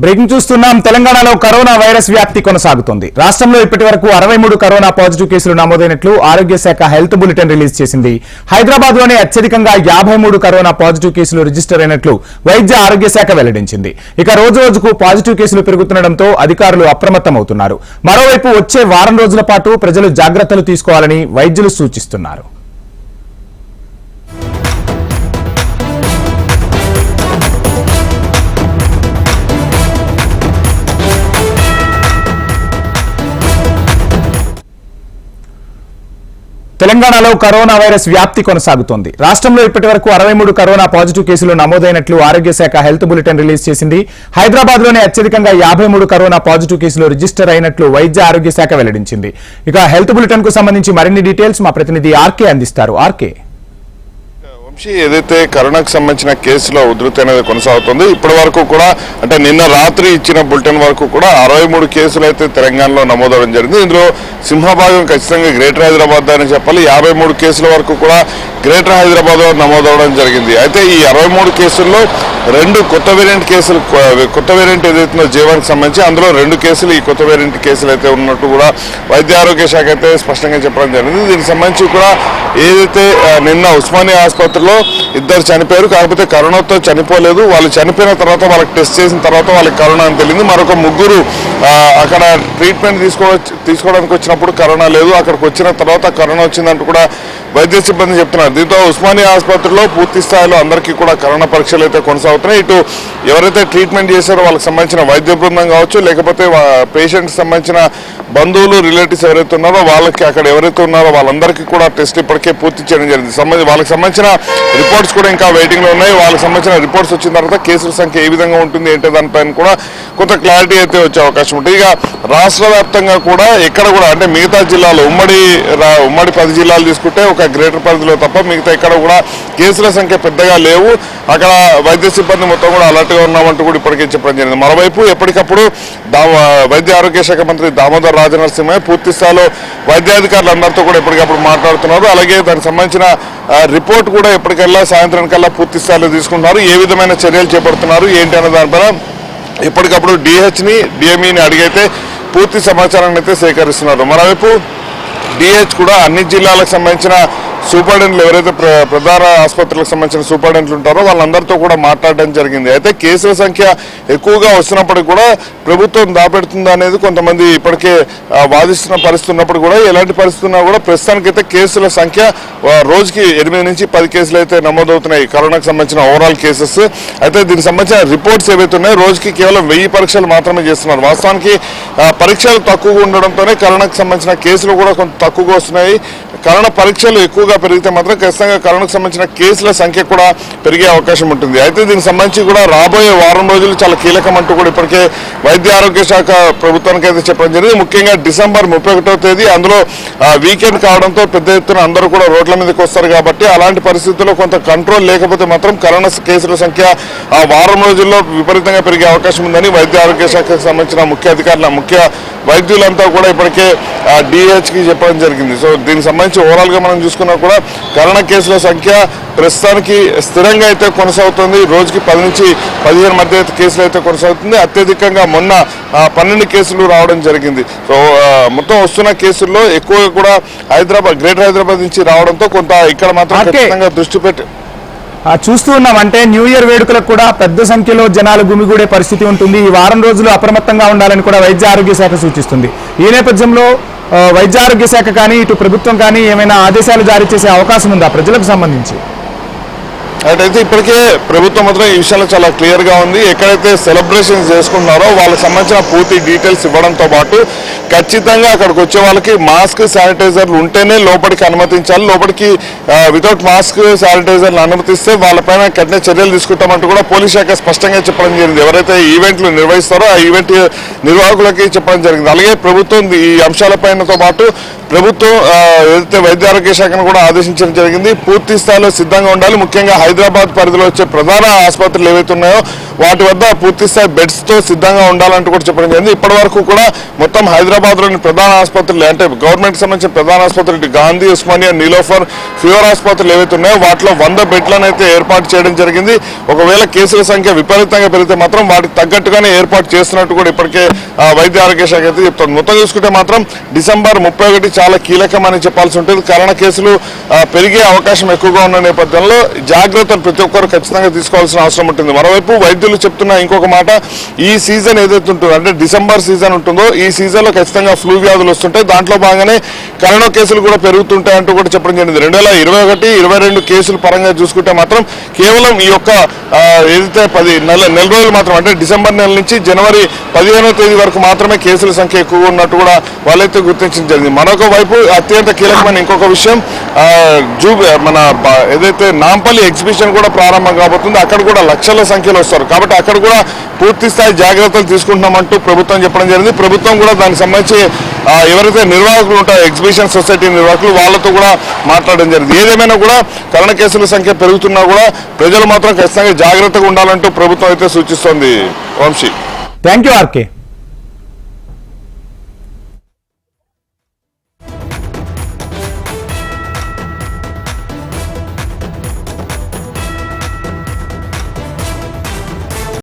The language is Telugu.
బ్రేకింగ్ చూస్తున్నాం. తెలంగాణలో కరోనా వైరస్ వ్యాప్తి కొనసాగుతోంది. రాష్ట్రంలో ఇప్పటివరకు 63 కరోనా పాజిటివ్ కేసులు నమోదైనట్లు ఆరోగ్య శాఖ హెల్త్ బులెటిన్ రిలీజ్ చేసింది. హైదరాబాద్ లోనే అత్యధికంగా 53 కరోనా పాజిటివ్ కేసులు రిజిస్టర్ అయినట్లు వైద్య ఆరోగ్య శాఖ వెల్లడించింది. ఇక రోజు రోజుకు పాజిటివ్ కేసులు పెరుగుతుండటంతో అధికారులు అప్రమత్తమవుతున్నారు. మరోవైపు వచ్చే వారం రోజుల పాటు ప్రజలు జాగ్రత్తలు తీసుకోవాలని వైద్యులు సూచిస్తున్నారు. తెలంగాణలో కరోనా వైరస్ వ్యాప్తి కొనసాగుతోంది. రాష్ట్రంలో ఇప్పటివరకు 63 కరోనా పాజిటివ్ కేసులు నమోదైనట్లు ఆరోగ్య శాఖ హెల్త్ బులెటిన్ రిలీజ్ చేసింది. హైదరాబాద్ లోనే అత్యధికంగా 53 కరోనా పాజిటివ్ కేసులు రిజిస్టర్ అయినట్లు వైద్య ఆరోగ్య శాఖ వెల్లడించింది. ఇక హెల్త్ బులెటిన్ కు సంబంధించి మరిన్ని డీటెయిల్స్ మా ప్రతినిధి ఆర్కే అందిస్తారు. ఆర్కే, ఏదైతే కరోనాకు సంబంధించిన కేసులో ఉధృతి అనేది కొనసాగుతుంది. ఇప్పటి వరకు కూడా అంటే నిన్న రాత్రి ఇచ్చిన బులెటిన్ వరకు కూడా 63 కేసులు అయితే తెలంగాణలో నమోదవడం జరిగింది. ఇందులో సింహభాగం ఖచ్చితంగా గ్రేటర్ హైదరాబాద్ అని చెప్పాలి. 53 కేసుల వరకు కూడా గ్రేటర్ హైదరాబాద్ లో నమోదవడం జరిగింది. అయితే ఈ 63 కేసుల్లో 2 కొత్త వేరియంట్ ఏదైతుందో జీవానికి సంబంధించి అందులో 2 కేసులు ఈ కొత్త వేరియంట్ కేసులు అయితే ఉన్నట్టు కూడా వైద్య ఆరోగ్య శాఖ అయితే స్పష్టంగా చెప్పడం జరిగింది. దీనికి సంబంధించి కూడా ఏదైతే నిన్న ఉస్మానియా ఆసుపత్రిలో 2 చనిపోయారు, కాకపోతే కరోనాతో చనిపోలేదు. వాళ్ళు చనిపోయిన తర్వాత వాళ్ళకి టెస్ట్ చేసిన తర్వాత వాళ్ళకి కరోనా అని తెలియదు. మరొక 3 అక్కడ ట్రీట్మెంట్ తీసుకోవడానికి వచ్చినప్పుడు కరోనా లేదు, అక్కడికి వచ్చిన తర్వాత కరోనా వచ్చిందంటూ కూడా వైద్య సిబ్బంది చెప్తున్నారు. దీంతో ఉస్మానియా ఆసుపత్రిలో పూర్తి స్థాయిలో అందరికీ కూడా కరోనా పరీక్షలు అయితే కొనసాగుతున్నాయి. ఇటు ఎవరైతే ట్రీట్మెంట్ చేశారో వాళ్ళకి సంబంధించిన వైద్య బృందం కావచ్చు, లేకపోతే పేషెంట్కి సంబంధించిన బంధువులు రిలేటివ్స్ ఎవరైతే ఉన్నారో వాళ్ళకి అక్కడ ఎవరైతే ఉన్నారో వాళ్ళందరికీ కూడా టెస్ట్ ఇప్పటికే పూర్తి చేయడం జరిగింది. వాళ్ళకి సంబంధించిన రిపోర్ట్స్ కూడా ఇంకా వెయిటింగ్ లో ఉన్నాయి. వాళ్ళకి సంబంధించిన రిపోర్ట్స్ వచ్చిన తర్వాత కేసుల సంఖ్య ఏ విధంగా ఉంటుంది ఏంటో దానిపైన కూడా కొంత క్లారిటీ అయితే వచ్చే అవకాశం ఉంటుంది. ఇక రాష్ట్ర వ్యాప్తంగా కూడా ఎక్కడ కూడా అంటే మిగతా జిల్లాలో ఉమ్మడి 10 జిల్లాలు తీసుకుంటే ఒక గ్రేటర్ పరిధిలో తప్ప మిగతా ఎక్కడ కూడా కేసుల సంఖ్య పెద్దగా లేవు. అక్కడ వైద్య సిబ్బంది మొత్తం కూడా అలర్ట్ గా ఉన్నామంటూ కూడా ఇప్పటికే చెప్పడం జరిగింది. మరోవైపు ఎప్పటికప్పుడు వైద్య ఆరోగ్య శాఖ మంత్రి దామోదర్ రాజనరసింహ పూర్తి స్థాయిలో వైద్యాధికారులు అందరితో కూడా ఎప్పటికప్పుడు మాట్లాడుతున్నారు. అలాగే దానికి సంబంధించిన రిపోర్ట్ కూడా ఎప్పటికల్లా సాయంత్రం కల్లా పూర్తి స్థాయిలో తీసుకుంటున్నారు. ఏ విధమైన చర్యలు చేపడుతున్నారు ఏంటి అనే దానిపైన ఎప్పటికప్పుడు డిహెచ్ని డిఎంఈని అడిగైతే పూర్తి సమాచారాన్ని అయితే సేకరిస్తున్నారు. మరోవైపు డిహెచ్ కూడా అన్ని జిల్లాలకు సంబంధించిన సూపరింటెండెంట్లు ఎవరైతే ప్రధాన ఆసుపత్రులకు సంబంధించిన సూపరింటెండెంట్లు ఉంటారో వాళ్ళందరితో కూడా మాట్లాడడం జరిగింది. అయితే కేసుల సంఖ్య ఎక్కువగా వస్తున్నప్పటికీ కూడా ప్రభుత్వం దాపెడుతుందా అనేది కొంతమంది ఇప్పటికే వాదిస్తున్న పరిస్థితి ఉన్నప్పుడు కూడా ఎలాంటి పరిస్థితి ఉన్నా కూడా ప్రస్తుతానికైతే కేసుల సంఖ్య రోజుకి 8 నుంచి 10 కేసులు అయితే నమోదవుతున్నాయి కరోనాకు సంబంధించిన ఓవరాల్ కేసెస్. అయితే దీనికి సంబంధించిన రిపోర్ట్స్ ఏవైతే ఉన్నాయో రోజుకి కేవలం 1000 పరీక్షలు మాత్రమే చేస్తున్నారు. వాస్తవానికి పరీక్షలు తక్కువగా ఉండడంతోనే కరోనాకు సంబంధించిన కేసులు కూడా కొంత తక్కువగా వస్తున్నాయి. కరోనా పరీక్షలు ఎక్కువగా పెరిగితే మాత్రం ఖచ్చితంగా కరోనాకు సంబంధించిన కేసుల సంఖ్య కూడా పెరిగే అవకాశం ఉంటుంది. అయితే దీనికి సంబంధించి కూడా రాబోయే వారం రోజులు చాలా కీలకం అంటూ కూడా ఇప్పటికే వైద్య ఆరోగ్య శాఖ ప్రభుత్వానికి అయితే చెప్పడం జరిగింది. ముఖ్యంగా డిసెంబర్ 31వ తేదీ అందులో వీకెండ్ కావడంతో పెద్ద ఎత్తున అందరూ కూడా రోడ్ల మీదకి వస్తారు కాబట్టి అలాంటి పరిస్థితుల్లో కొంత కంట్రోల్ లేకపోతే మాత్రం కరోనా కేసుల సంఖ్య ఆ వారం రోజుల్లో విపరీతంగా పెరిగే అవకాశం ఉందని వైద్య ఆరోగ్య శాఖకు సంబంధించిన ముఖ్య వైద్యులంతా కూడా ఇప్పటికే డిహెచ్కి చెప్పడం జరిగింది. సో దీనికి సంబంధించి ఓవరాల్ గా మనం చూసుకున్నా కూడా కరోనా కేసుల సంఖ్య ప్రస్తుతానికి స్థిరంగా అయితే కొనసాగుతుంది. రోజుకి 10 నుంచి 15 మధ్య కేసులు అయితే కొనసాగుతుంది. అత్యధికంగా మొన్న 12 కేసులు రావడం జరిగింది. సో మొత్తం వస్తున్న కేసుల్లో ఎక్కువగా కూడా గ్రేటర్ హైదరాబాద్ నుంచి రావడంతో కొంత ఇక్కడ మాత్రం ఖచ్చితంగా దృష్టి పెట్టి చూస్తూ ఉన్నాం. అంటే న్యూ ఇయర్ వేడుకలకు కూడా పెద్ద సంఖ్యలో జనాలు గుమిగూడే పరిస్థితి ఉంటుంది. ఈ వారం రోజులు అప్రమత్తంగా ఉండాలని కూడా వైద్య ఆరోగ్య శాఖ సూచిస్తుంది. ఈ నేపథ్యంలో వైద్య ఆరోగ్య శాఖ కానీ ఇటు ప్రభుత్వం కానీ ఏమైనా ఆదేశాలు జారీ చేసే అవకాశం ఉందా ప్రజలకు సంబంధించి? అయితే ఇప్పటికే ప్రభుత్వం మాత్రం ఈ విషయంలో చాలా క్లియర్ గా ఉంది. ఎక్కడైతే సెలబ్రేషన్స్ చేసుకుంటున్నారో వాళ్ళకి సంబంధించిన పూర్తి డీటెయిల్స్ ఇవ్వడంతో పాటు ఖచ్చితంగా అక్కడికి వచ్చే వాళ్ళకి మాస్క్ శానిటైజర్లు ఉంటేనే లోపలికి అనుమతించాలి. లోపలికి వితౌట్ మాస్క్ శానిటైజర్లు అనుమతిస్తే వాళ్ళపైన కఠిన చర్యలు తీసుకుంటామంటూ కూడా పోలీస్ శాఖ స్పష్టంగా చెప్పడం జరిగింది. ఎవరైతే ఈవెంట్లు నిర్వహిస్తారో ఆ ఈవెంట్ నిర్వాహకులకి చెప్పడం జరిగింది. అలాగే ప్రభుత్వం ఈ అంశాలపైనతో పాటు ప్రభుత్వం ఏదైతే వైద్య ఆరోగ్య శాఖను కూడా ఆదేశించడం జరిగింది. పూర్తి స్థాయిలో సిద్ధంగా ఉండాలి. ముఖ్యంగా హైదరాబాద్ పరిధిలో వచ్చే ప్రధాన ఆసుపత్రులు ఏవైతే ఉన్నాయో వాటి వద్ద పూర్తి స్థాయి బెడ్స్ తో సిద్ధంగా ఉండాలంటూ కూడా చెప్పడం జరిగింది. ఇప్పటి వరకు కూడా మొత్తం హైదరాబాద్ లోని ప్రధాన ఆసుపత్రులు అంటే గవర్నమెంట్ సంబంధించిన ప్రధాన ఆసుపత్రులు గాంధీ, ఉస్మానియా, నీలోఫర్, ఫీవర్ ఆసుపత్రులు ఏవైతే ఉన్నాయో వాటిలో 100 బెడ్లను అయితే ఏర్పాటు చేయడం జరిగింది. ఒకవేళ కేసుల సంఖ్య విపరీతంగా పెరిగితే మాత్రం వాటికి తగ్గట్టుగానే ఏర్పాటు చేస్తున్నట్టు కూడా ఇప్పటికే వైద్య ఆరోగ్య శాఖ అయితే చెప్తుంది. మొత్తం చూసుకుంటే మాత్రం డిసెంబర్ 31 చాలా కీలకమని చెప్పాల్సి ఉంటుంది. కరోనా కేసులు పెరిగే అవకాశం ఎక్కువగా ఉన్న నేపథ్యంలో జాగ్రత్తలు ప్రతి ఒక్కరు ఖచ్చితంగా తీసుకోవాల్సిన అవసరం ఉంటుంది. మరోవైపు వైద్యులు చెప్తున్న ఇంకొక మాట, ఈ సీజన్ ఏదైతే ఉంటుందో అంటే డిసెంబర్ సీజన్ ఉంటుందో ఈ సీజన్ లో ఖచ్చితంగా ఫ్లూ వ్యాధులు వస్తుంటాయి. దాంట్లో భాగంగానే కరోనా కేసులు కూడా పెరుగుతుంటాయి అంటూ కూడా చెప్పడం జరిగింది. 2021-22 కేసుల పరంగా చూసుకుంటే మాత్రం కేవలం ఈ యొక్క ఏదైతే నెల రోజులు మాత్రం అంటే డిసెంబర్ నెల నుంచి జనవరి 15వ తేదీ వరకు మాత్రమే కేసుల సంఖ్య ఎక్కువగా ఉన్నట్టు కూడా వాళ్ళైతే గుర్తించడం జరిగింది. మరొక వైపు అత్యంత కీలకమైన ఇంకొక విషయం, మన ఏదైతే నాంపల్లి ఎగ్జిబిషన్ కూడా ప్రారంభం కాబోతుంది. అక్కడ కూడా లక్షల సంఖ్యలో వస్తారు. కాబట్టి అక్కడ కూడా పూర్తి స్థాయి జాగ్రత్తలు తీసుకుంటున్నామంటూ ప్రభుత్వం చెప్పడం జరిగింది. ప్రభుత్వం కూడా దానికి సంబంధించి ఎవరైతే నిర్వాహకులు ఉంటారో ఎగ్జిబిషన్ సొసైటీ నిర్వాహకులు వాళ్ళతో కూడా మాట్లాడడం జరిగింది. ఏదేమైనా కూడా కరోనా కేసుల సంఖ్య పెరుగుతున్నా కూడా ప్రజలు మాత్రం ఖచ్చితంగా జాగ్రత్తగా ఉండాలంటూ ప్రభుత్వం అయితే సూచిస్తోంది. Vamsi, thank you RK.